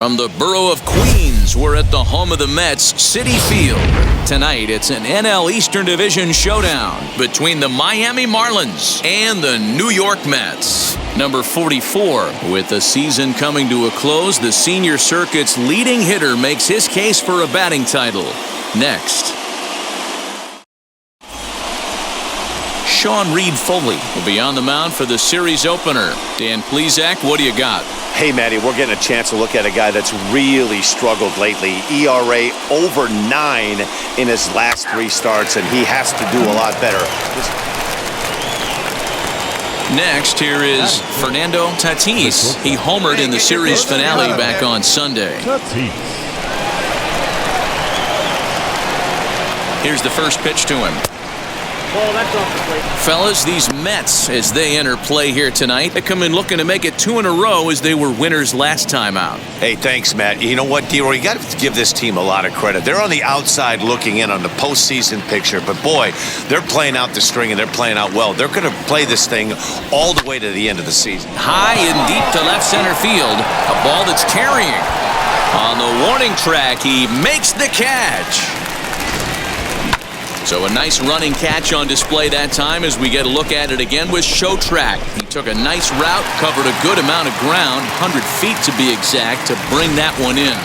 From the borough of Queens, we're at the home of the Mets, Citi Field. Tonight, it's an NL Eastern Division showdown between the Miami Marlins and the New York Mets. Number 44, with the season coming to a close, the senior circuit's leading hitter makes his case for a batting title. Next. Sean Reed Foley will be on the mound for the series opener. Dan Plesac, what do you got? Hey, Matty, we're getting a chance to look at a guy that's really struggled lately. ERA over 9 in his last 3 starts, and he has to do a lot better. Next, here is Fernando Tatis. He homered in the series finale back on Sunday. Here's the first pitch to him. Fellas, these Mets, as they enter play here tonight, they come in looking to make it 2 in a row as they were winners last time out. Hey, thanks, Matt. You know what, D-Roy? You got to give this team a lot of credit. They're on the outside looking in on the postseason picture, but boy, they're playing out the string and they're playing out well. They're going to play this thing all the way to the end of the season. High and deep to left center field, a ball that's carrying. On the warning track, he makes the catch. So a nice running catch on display that time as we get a look at it again with Show Track. He took a nice route, covered a good amount of ground, 100 feet to be exact, to bring that one in.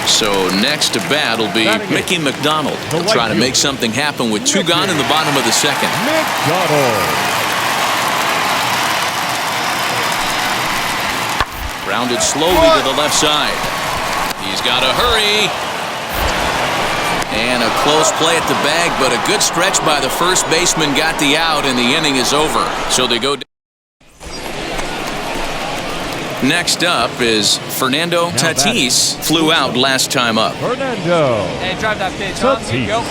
So next to bat will be Mickey McDonald. He'll try to make something happen with 2 gone in the bottom of the second. Grounded slowly to the left side. He's got to hurry. And a close play at the bag, but a good stretch by the first baseman got the out, and the inning is over. So they go. Next up is Fernando Tatis. Flew out last time up. Fernando. Hey, drive that pitch, huh? There you go.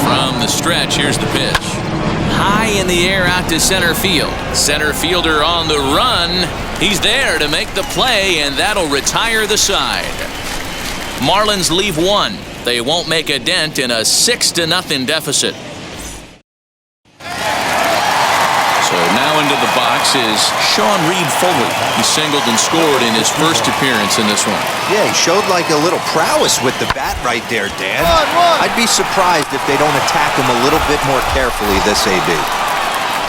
From the stretch, here's the pitch. High in the air out to center field. Center fielder on the run. He's there to make the play, and that'll retire the side. Marlins leave 1. They won't make a dent in a 6-0 deficit. So now into the box is Sean Reed Foley. He singled and scored in his first appearance in this one. Yeah, he showed like a little prowess with the bat right there, Dan. I'd be surprised if they don't attack him a little bit more carefully this AB.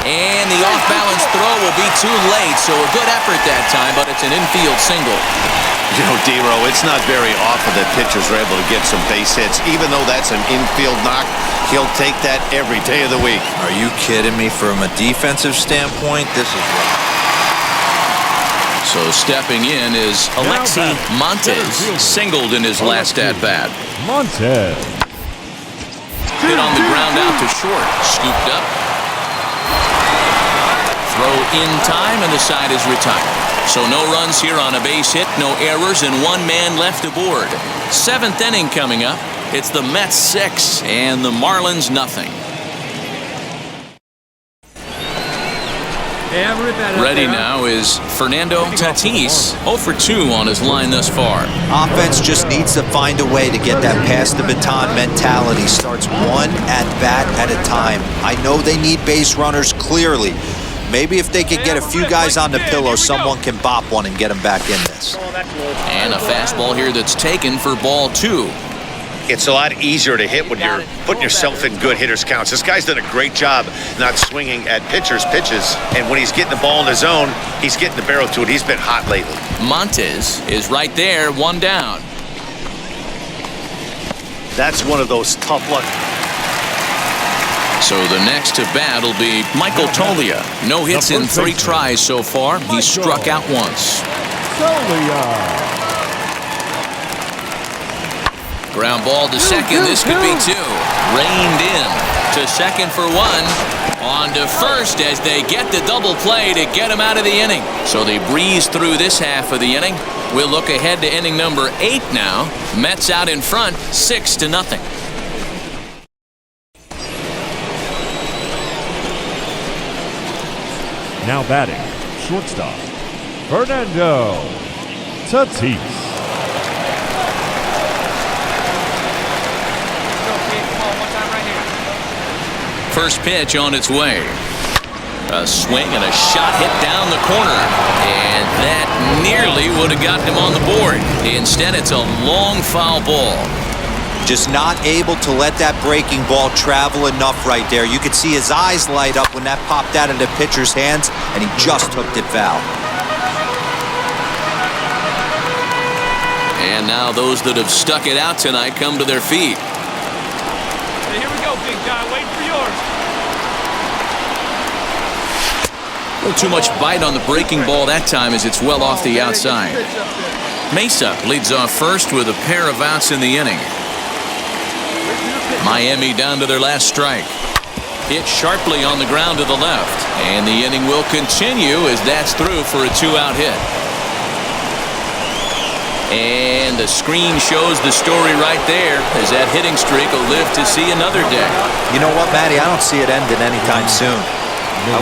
And the off-balance throw will be too late, so a good effort that time, but it's an infield single. You know, D-Row, it's not very often that pitchers are able to get some base hits. Even though that's an infield knock, he'll take that every day of the week. Are you kidding me? From a defensive standpoint, this is rough. So stepping in is Alexi Montes, singled in his last at-bat. Montes. Hit on the ground out to short, scooped up. Throw in time, and the side is retired. So no runs here on a base hit, no errors, and 1 man left aboard. 7th inning coming up. It's the Mets 6 and the Marlins nothing. Ready now is Fernando Tatis, 0 for 2 on his line thus far. Offense just needs to find a way to get that pass the baton mentality. Starts 1 at bat at a time. I know they need base runners clearly. Maybe if they could get a few guys on the pillow, someone can bop one and get them back in this. And a fastball here that's taken for ball 2. It's a lot easier to hit when you're putting yourself in good hitters' counts. This guy's done a great job not swinging at pitchers' pitches. And when he's getting the ball in his zone, he's getting the barrel to it. He's been hot lately. Montes is right there, 1 down. That's one of those tough luck. So the next to bat will be Michael Tolia. No hits in 3 tries so far. He's struck out once. Ground ball to second. This could be 2. Reined in to second for 1. On to first as they get the double play to get him out of the inning. So they breeze through this half of the inning. We'll look ahead to inning number 8 now. Mets out in front, 6-0. Now batting, shortstop, Fernando Tatis. First pitch on its way. A swing and a shot hit down the corner. And that nearly would have gotten him on the board. Instead, it's a long foul ball. Just not able to let that breaking ball travel enough right there. You could see his eyes light up when that popped out of the pitcher's hands, and he just hooked it foul. And now those that have stuck it out tonight come to their feet. Hey, here we go, big guy. Wait for yours. A little too much bite on the breaking ball that time as it's well off the outside. Mesa leads off first with a pair of outs in the inning. Miami down to their last strike. Hit sharply on the ground to the left. And the inning will continue as that's through for a 2-out hit. And the screen shows the story right there as that hitting streak will live to see another day. You know what, Matty? I don't see it ending anytime soon.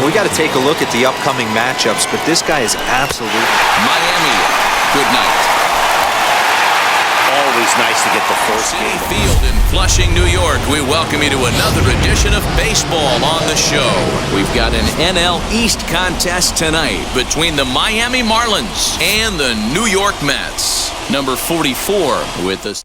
We got to take a look at the upcoming matchups, but this guy is absolutely... Miami, good night. Always nice to get the first City game. Field in Flushing, New York. We welcome you to another edition of baseball on the show. We've got an NL East contest tonight between the Miami Marlins and the New York Mets. Number 44 with us.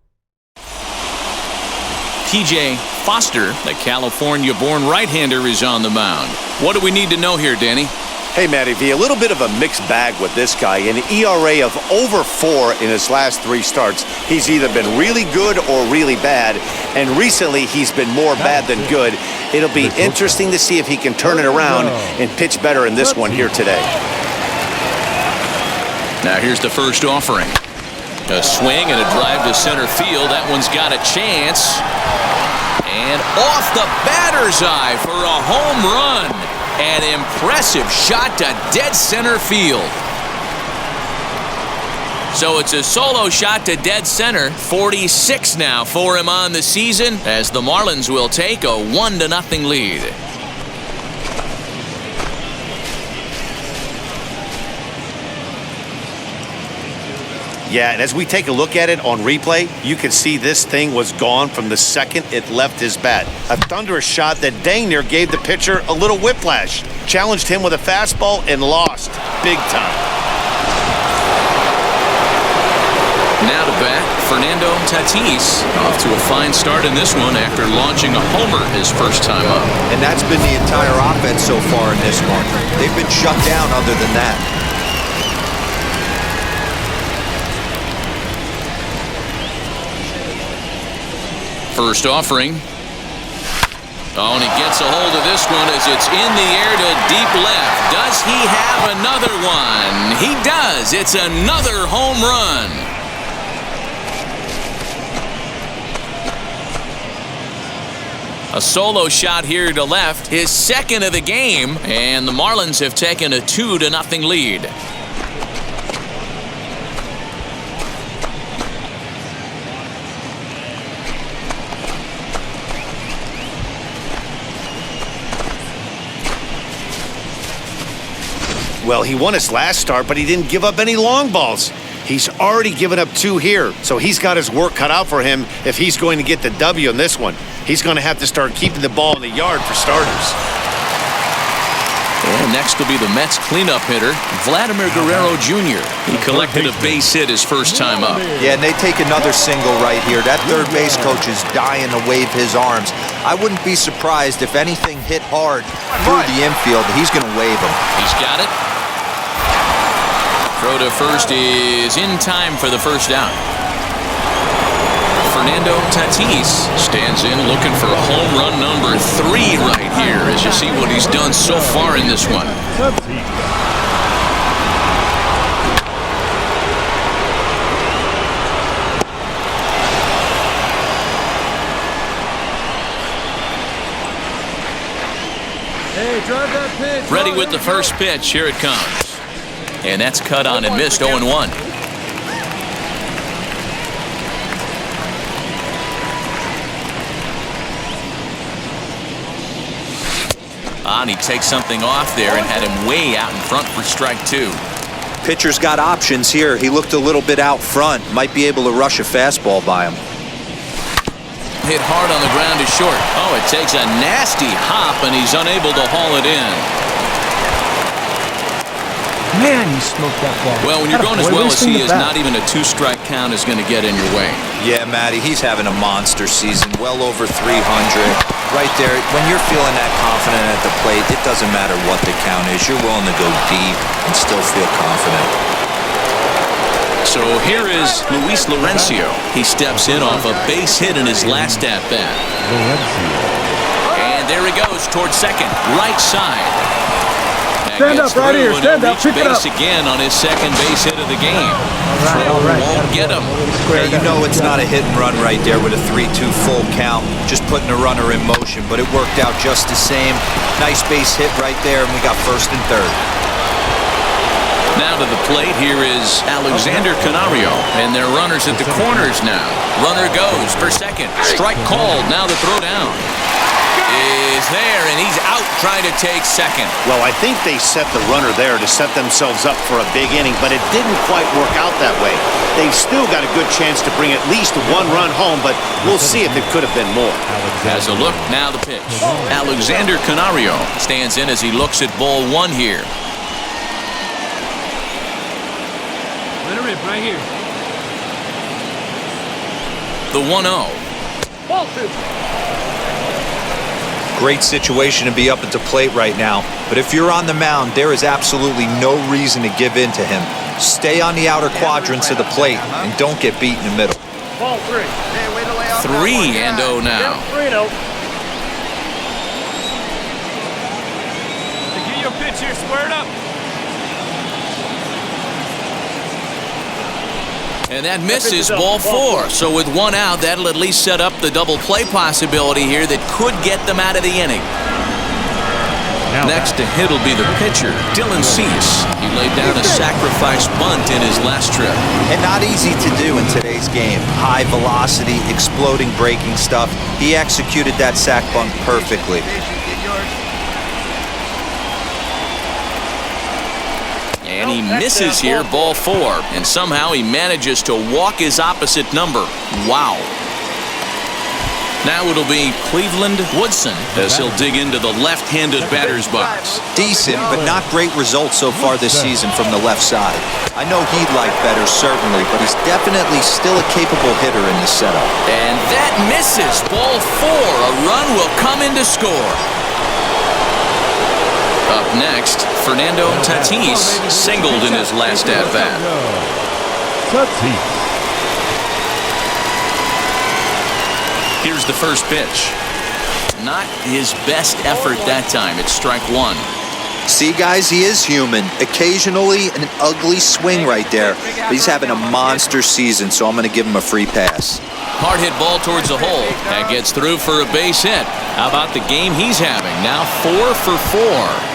T.J. Foster, the California-born right-hander, is on the mound. What do we need to know here, Danny? Hey, Matty V, a little bit of a mixed bag with this guy. An ERA of over 4 in his last 3 starts. He's either been really good or really bad, and recently he's been more bad than good. It'll be interesting to see if he can turn it around and pitch better in this one here today. Now here's the first offering. A swing and a drive to center field. That one's got a chance. And off the batter's eye for a home run. An impressive shot to dead center field. So it's a solo shot to dead center. 46 now for him on the season as the Marlins will take a 1-0 lead. Yeah, and as we take a look at it on replay, you can see this thing was gone from the second it left his bat. A thunderous shot that dang near gave the pitcher a little whiplash. Challenged him with a fastball and lost big time. Now to bat, Fernando Tatis off to a fine start in this one after launching a homer his first time up. And that's been the entire offense so far in this one. They've been shut down other than that. First offering. Oh, and he gets a hold of this one as it's in the air to deep left. Does he have another one? He does. It's another home run. A solo shot here to left, his second of the game, and the Marlins have taken a 2-0 lead. Well, he won his last start, but he didn't give up any long balls. He's already given up 2 here, so he's got his work cut out for him if he's going to get the W in this one. He's going to have to start keeping the ball in the yard for starters. And next will be the Mets cleanup hitter, Vladimir Guerrero Jr. He collected a base hit his first time up. Yeah, and they take another single right here. That third base coach is dying to wave his arms. I wouldn't be surprised if anything hit hard through the infield. He's going to wave him. He's got it. Throw to first is in time for the first out. Fernando Tatis stands in looking for home run number 3 right here as you see what he's done so far in this one. Hey, drive that pitch. Ready with the first pitch. Here it comes. And that's cut on and missed 0-1. And he takes something off there and had him way out in front for strike 2. Pitcher's got options here. He looked a little bit out front. Might be able to rush a fastball by him. hit hard on the ground to short. Oh, it takes a nasty hop, and he's unable to haul it in. Man, you smoked that ball. Well, when you're going as well as he is, not even a 2-strike count is going to get in your way. Yeah, Matty, he's having a monster season, well over 300. Right there, when you're feeling that confident at the plate, it doesn't matter what the count is. You're willing to go deep and still feel confident. So here is Luis Laurencio. He steps in off a base hit in his last at-bat. And there he goes towards second, right side. Stand up right here. Stand up. Pick it up. Base again on his second base hit of the game. All right. Won't get him. Yeah, you know it's not a hit and run right there with a 3-2 full count. Just putting the runner in motion, but it worked out just the same. Nice base hit right there, and we got first and third. Now to the plate, here is Alexander Canario, and they're runners at the corners now. Runner goes for second. Strike called. Now the throw down is there, and he's out trying to take second. Well, I think they set the runner there to set themselves up for a big inning, but it didn't quite work out that way. They've still got a good chance to bring at least one run home, but we'll see if it could have been more. Has a look, now the pitch. Alexander Canario stands in as he looks at ball one here. Let her rip right here. The 1-0. Ball two. Great situation to be up at the plate right now, but if you're on the mound, there is absolutely no reason to give in to him. Stay on the outer quadrants of the plate and don't get beat in the middle. Ball three. 3-0 now. 3-0. Get your pitch here, squared up. And that misses, ball 4. So with one out, that'll at least set up the double play possibility here that could get them out of the inning. Next to hit will be the pitcher, Dylan Cease. He laid down a sacrifice bunt in his last trip. And not easy to do in today's game. High velocity, exploding breaking stuff. He executed that sac bunt perfectly. And he misses here, ball 4. And somehow he manages to walk his opposite number. Wow. Now it'll be Cleveland Woodson as he'll dig into the left-handed batter's box. Decent, but not great results so far this season from the left side. I know he'd like better, certainly, but he's definitely still a capable hitter in this setup. And that misses, ball 4. A run will come in to score. Up next, Fernando Tatis singled in his last at-bat. Here's the first pitch. Not his best effort that time. It's strike 1. See, guys, he is human. Occasionally an ugly swing right there, but he's having a monster season, so I'm going to give him a free pass. Hard hit ball towards the hole. That gets through for a base hit. How about the game he's having? Now 4 for 4.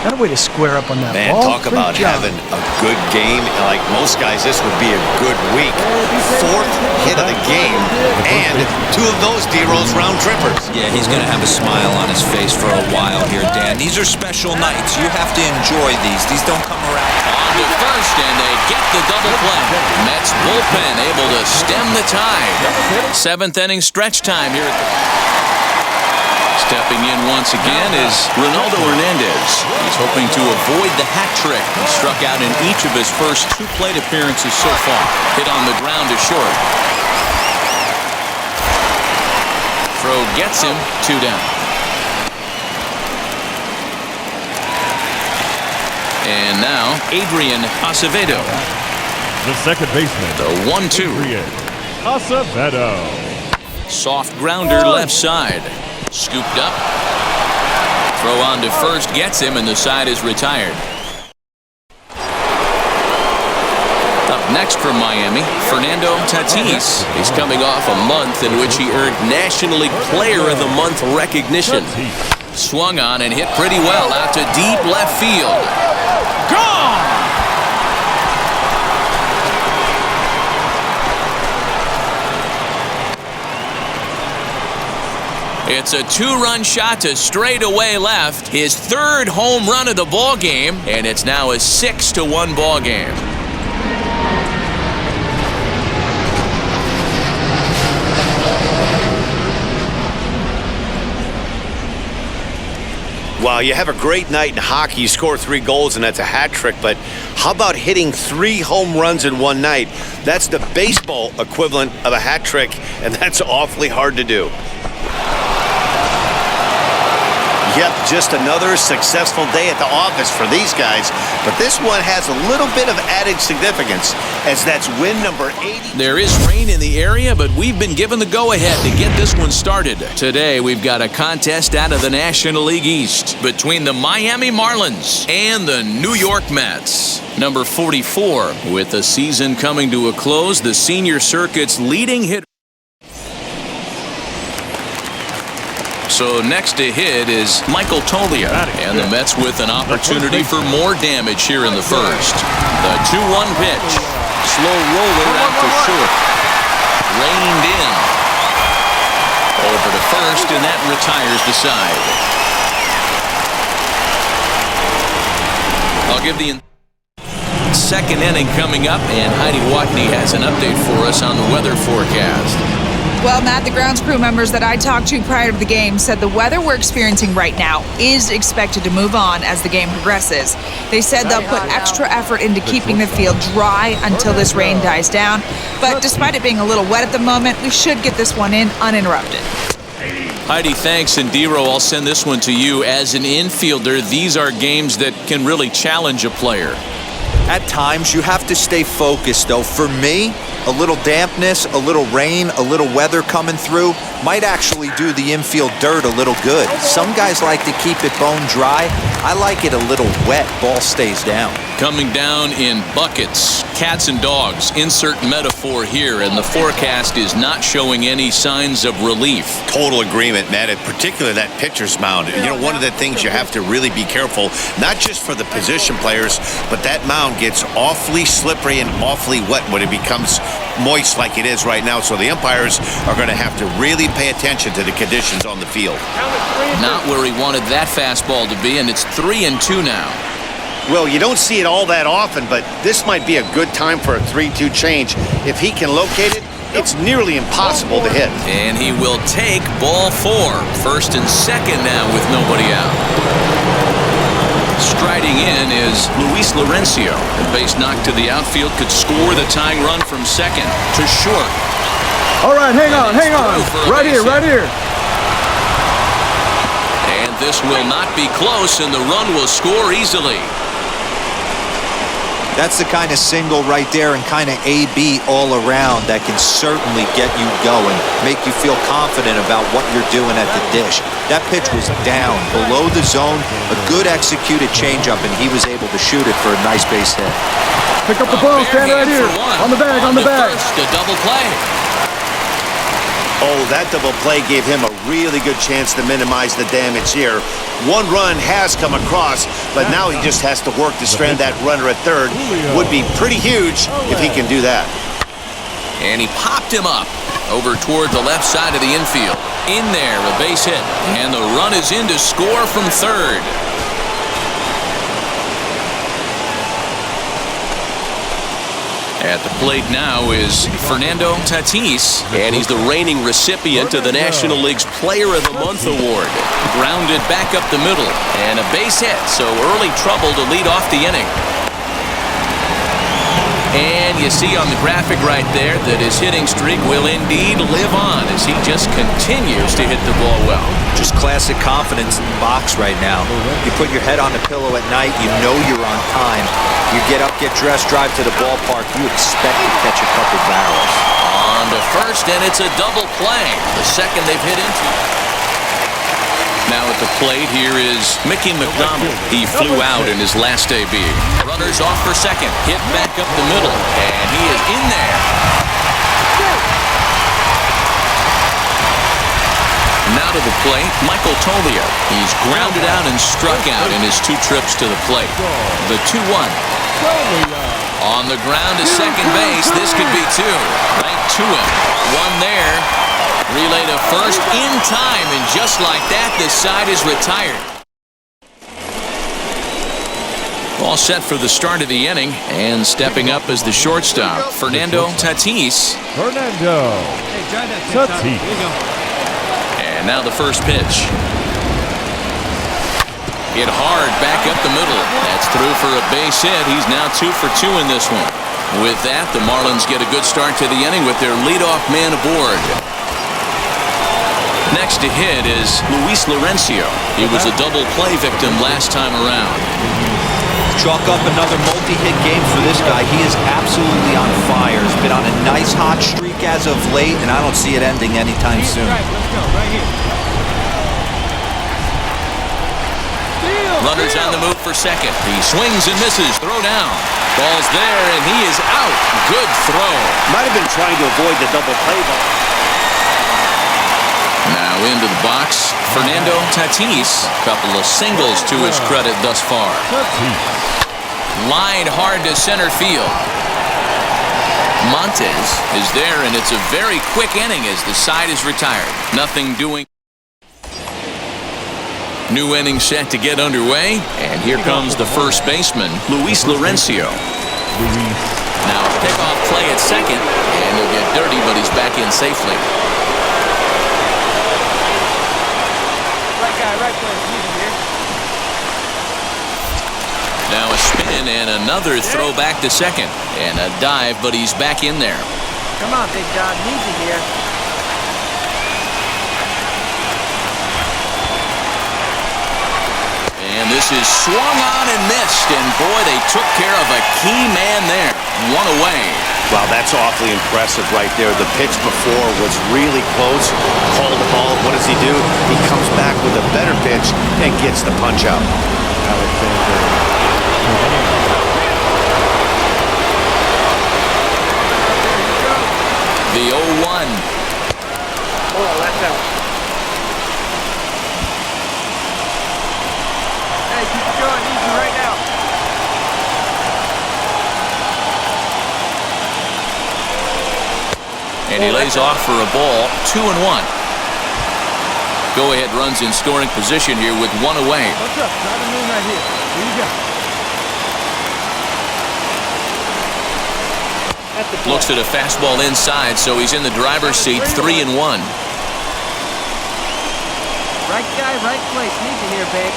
Not a way to square up on that Man, ball. talk about having a good game. Like most guys, this would be a good week. 4th hit of the game, and 2 of those D-Rose round trippers. Yeah, he's going to have a smile on his face for a while here, Dan. These are special nights. You have to enjoy these. These don't come around. On to first, and they get the double play. Mets bullpen able to stem the tide. 7th inning stretch time here. Stepping in once again is Ronaldo Hernandez. He's hoping to avoid the hat trick. He struck out in each of his first 2 plate appearances so far. Hit on the ground to short. Throw gets him, 2 down. And now Adrian Acevedo. The second baseman. The 1-2. Adrian Acevedo. Soft grounder left side. Scooped up. Throw on to first gets him, and the side is retired. Up next from Miami, Fernando Tatis. He's coming off a month in which he earned National League Player of the Month recognition. Swung on and hit pretty well out to deep left field. Gone! It's a 2-run shot to straightaway left. His 3rd home run of the ball game, and it's now a 6-1 ball game. Well, you have a great night in hockey. You score 3 goals, and that's a hat trick. But how about hitting 3 home runs in one night? That's the baseball equivalent of a hat trick, and that's awfully hard to do. Yep, just another successful day at the office for these guys. But this one has a little bit of added significance, as that's win number 80. There is rain in the area, but we've been given the go-ahead to get this one started. Today, we've got a contest out of the National League East between the Miami Marlins and the New York Mets. Number 44, with the season coming to a close, the senior circuit's leading hitter. So next to hit is Michael Tolia, and the Mets with an opportunity for more damage here in the first. The 2-1 pitch. Slow roller out to short. Reined in. Over to first, and that retires the side. I'll give the second inning coming up, and Heidi Watney has an update for us on the weather forecast. Well, Matt, the grounds crew members that I talked to prior to the game said the weather we're experiencing right now is expected to move on as the game progresses. They said they'll put extra effort into keeping the field dry until this rain dies down. But despite it being a little wet at the moment, we should get this one in uninterrupted. Heidi, thanks. And Dero, I'll send this one to you. As an infielder, these are games that can really challenge a player. At times, you have to stay focused, though. For me, a little dampness, a little rain, a little weather coming through might actually do the infield dirt a little good. Some guys like to keep it bone dry. I like it a little wet. Ball stays down. Coming down in buckets, cats and dogs, insert metaphor here, and the forecast is not showing any signs of relief. Total agreement, Matt, in particular that pitcher's mound. You know, one of the things you have to really be careful, not just for the position players, but that mound gets awfully slippery and awfully wet when it becomes moist like it is right now. So the umpires are going to have to really pay attention to the conditions on the field. Not where he wanted that fastball to be, and it's 3-2 now. Well, you don't see it all that often, but this might be a good time for a 3-2 change. If he can locate it, it's nearly impossible to hit. And he will take ball 4. First and second now with nobody out. Striding in is Luis Laurencio. The base knock to the outfield could score the tying run from second to short. All right, hang on. Right here. And this will not be close, and the run will score easily. That's the kind of single right there and kind of A-B all around that can certainly get you going, make you feel confident about what you're doing at the dish. That pitch was down, below the zone, a good executed changeup, and he was able to shoot it for a nice base hit. Pick up the ball, stand right here. On the bag. First, a double play. Oh, that double play gave him a really good chance to minimize the damage here. 1 run has come across, but now he just has to work to strand that runner at third. Would be pretty huge if he can do that. And he popped him up over toward the left side of the infield. In there, a base hit. And the run is in to score from third. At the plate now is Fernando Tatis, and he's the reigning recipient of the National League's Player of the Month award. Grounded back up the middle, and a base hit, so early trouble to lead off the inning. And you see on the graphic right there that his hitting streak will indeed live on as he just continues to hit the ball well. Just classic confidence in the box right now. You put your head on the pillow at night, you know you're on time. You get up, get dressed, drive to the ballpark, you expect to catch a couple barrels. On to first, and it's a double play. The second they've hit into. Now at the plate, here is Mickey McDonald. He flew out in his last AB. Runners off for second. Hit back up the middle, and he is in there. Now to the plate, Michael Tolia. He's grounded out and struck out in his 2 trips to the plate. The 2-1. On the ground to second base. This could be 2. Right to him. 1 there. Relay to first in time, and just like that, this side is retired. All set for the start of the inning, and stepping up as the shortstop, Fernando Tatis. Fernando Tatís. And now the first pitch. Hit hard back up the middle. That's through for a base hit. He's now 2 for 2 in this one. With that, the Marlins get a good start to the inning with their leadoff man aboard. Next to hit is Luis Laurencio. He was a double play victim last time around. Chalk up another multi-hit game for this guy. He is absolutely on fire. He's been on a nice hot streak as of late, and I don't see it ending anytime soon. Right, let's go, right here. Runners on the move for second. He swings and misses. Throw down. Ball's there, and he is out. Good throw. Might have been trying to avoid the double play ball. Now into the box, Fernando Tatis. Couple of singles to his credit thus far. Lined hard to center field. Montes is there, and it's a very quick inning as the side is retired. Nothing doing. New inning set to get underway, and here comes the first baseman, Luis Laurencio. Now a pickoff play at second, and he'll get dirty, but he's back in safely. Right guy, right place. Easy here. Now a spin and another throw back to second, and a dive, but he's back in there. Come on, big dog. Easy here. And this is swung on and missed, and boy, they took care of a key man there. One away. Wow, that's awfully impressive right there. The pitch before was really close. Called the ball. What does he do? He comes back with a better pitch and gets the punch out. The 0-1. Oh, that's out. Hey, keep it going easy right now. And he lays off for a ball. 2-1. Go-ahead runs in scoring position here with one away. What's up? Try the moon right here. Here you go. Looks at a fastball inside, so he's in the driver's seat. 3-1. Right guy, right place. Easy here, babe.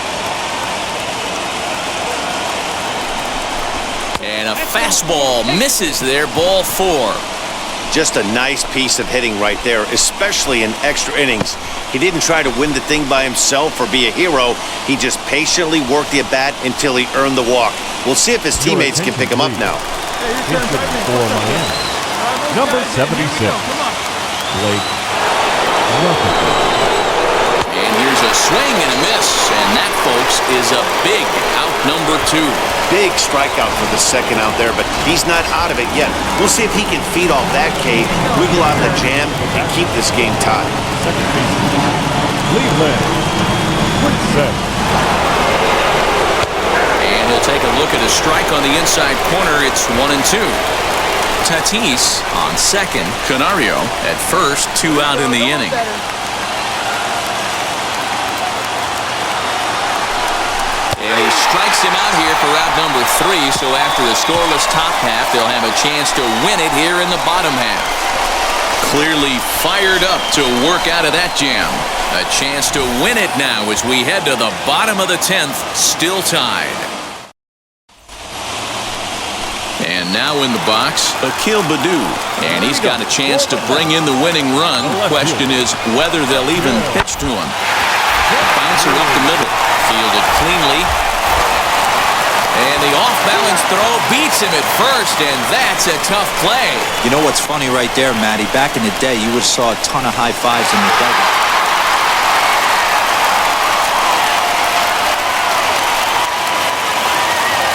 And a fastball misses there. Ball 4. Just a nice piece of hitting right there, especially in extra innings. He didn't try to win the thing by himself or be a hero. He just patiently worked the at-bat until he earned the walk. We'll see if his teammates can pick him up now. Number 76, Blake. And here's a swing and a miss, and that, folks, is a big out number 2. Big strikeout for the second out there, but he's not out of it yet. We'll see if he can feed off that K, wiggle out the jam, and keep this game tied. Second baseman, Cleveland. Quick set. And he'll take a look at a strike on the inside corner. It's 1-2. Tatis on second. Canario at first. 2 out in the inning. And he strikes him out here for out number 3. So after the scoreless top half, they'll have a chance to win it here in the bottom half. Clearly fired up to work out of that jam. A chance to win it now as we head to the bottom of the 10th, still tied. And now in the box, Akil Baddoo. And he's got a chance to bring in the winning run. Question is whether they'll even pitch to him. Bouncer up the middle. Fielded cleanly. And the off-balance throw beats him at first, and that's a tough play. You know what's funny right there, Matty? Back in the day, you would have saw a ton of high fives in the dugout.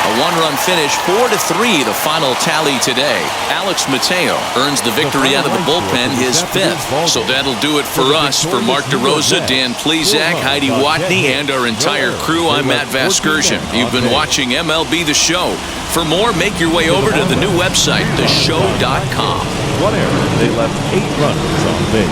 A one-run finish, 4-3, the final tally today. Alex Mateo earns the victory out of the bullpen, his 5th. So that'll do it for us. For Mark DeRosa, Dan Plezak, Heidi Watney, and our entire crew, I'm Matt Vasgersian. You've been watching MLB The Show. For more, make your way over to the new website, theshow.com. One error. They left 8 runners on base.